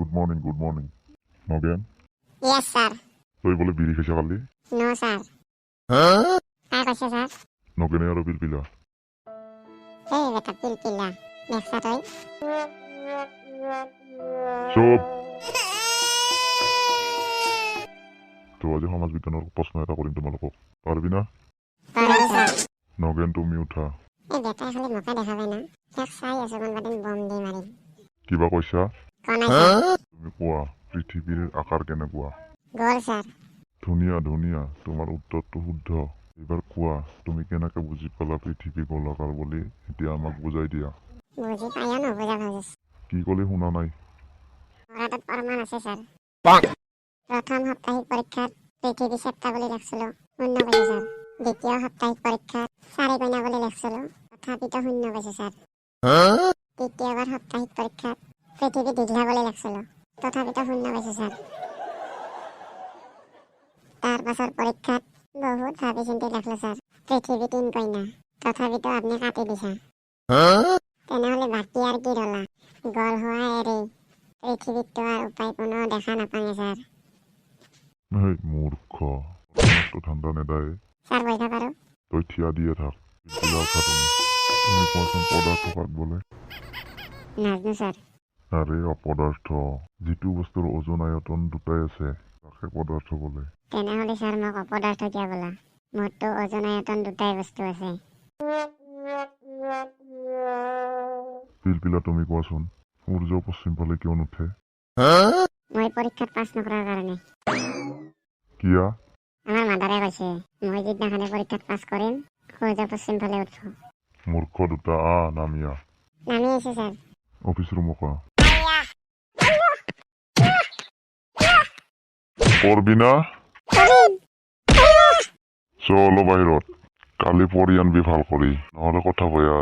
Good morning, good morning. Again? Yes, sir. তই বলে বিড়ি খাইছা কালি? No, sir. काय কৈছে sir? নগেনে আৰু বিল পিলা। এই বেটা পিলপিলা দেখছা তই? চুপ! তো আজি সমাজ বিজ্ঞানৰ প্ৰশ্ন এটা কৰিম তোমালোকক। পাৰিবি না? পাৰিম sir. নগেন তুমি উঠা। এই বেটাই খালি মোকে দেখা পাই না। ইয়াক চাই আছো কোনোবা দিন বম দি মাৰিম। কিবা কৈছা? কোৱা নাই sir. তুমি কোৱা পৃথিৱীৰ আকাৰ কেনেকুৱা? গ'ল sir. ধুনীয়া ধুনীয়া তোমাৰ উত্তৰটো শুদ্ধ। এইবাৰ কোৱা তুমি কেনেকে বুজি পালা পৃথিৱী গোলাকাৰ বুলি এতিয়া আমাক বুজাই দিয়া। বুজি পাইও নুবুজা ভাবিছ। কি ক'লে শুনা নাই? মোৰ হাতত প্ৰমাণ আছে sir. প্ৰথম সাপ্তাহিক পৰীক্ষাত পৃথিৱী চেপ্তা বুলি লিখিছিলো, শূন্য পাইছো sir. দ্বিতীয় সাপ্তাহিক পৰীক্ষাত চাৰি কইনা বুলি লিখিছিলো, তথাপিতো শূন্য পাইছো sir. তৃতীয়বাৰ সাপ্তাহিক পৰীক্ষাত পৃথিৱী দীঘলা বুলি লিখিছিলো, তথাপিতো শূন্য পাইছো sir. তাৰ পাছৰ পৰীক্ষাত বহুত ভাবি চিন্তি লিখলো sir. পৃথিৱী তিন কইনা, তথাপিতো আপুনি কাটি দিছা। তেনেহলে বাকী আর কি রলা? গল হওয়া এরে পৃথিবীত তো আর উপায় কোনো দেখা নাপাঙে স্যার। হেই মূৰ্খ তোমাকতো ঠাণ্ডা নেদায়ে। স্যাৰ বইতে পাৰো? তই থিয়া দিয়ে থাক। পিলপিলা উঠা তুমি। তুমি কোৱাচোন পদাৰ্থ কাক বোলে? নাজনো স্যাৰ। আৰে অপদাৰ্থ যিটো বস্তুৰ ওজন আয়তন দুটাই আছে তাকে পদাৰ্থ বোলে। তেনেহলে স্যাৰ মোক অপদাৰ্থ কিয়া বলা? মোৰতো ওজন আয়তন দুটাই বস্তু আছে। পিলপিলা তুমি কোৱাচোন সূৰ্য পশ্চিম ফালে কিয় নুঠে? মই পরীক্ষাত পাস নকরার কারণে। কিয়া? আমার মাদারে কইছে মই যিদিনাখানে পরীক্ষাত পাস করিম সূর্য পশ্চিম ফালে উঠব। মূৰ্খ দুটা নামিয়া নামি আইছে স্যাৰ। অফিচ ৰুমক পঢ়বি না? চলো বাহিৰত কালি পঢ়ি আনবি ভাল কৰি নহ'লে কথা বেয়া।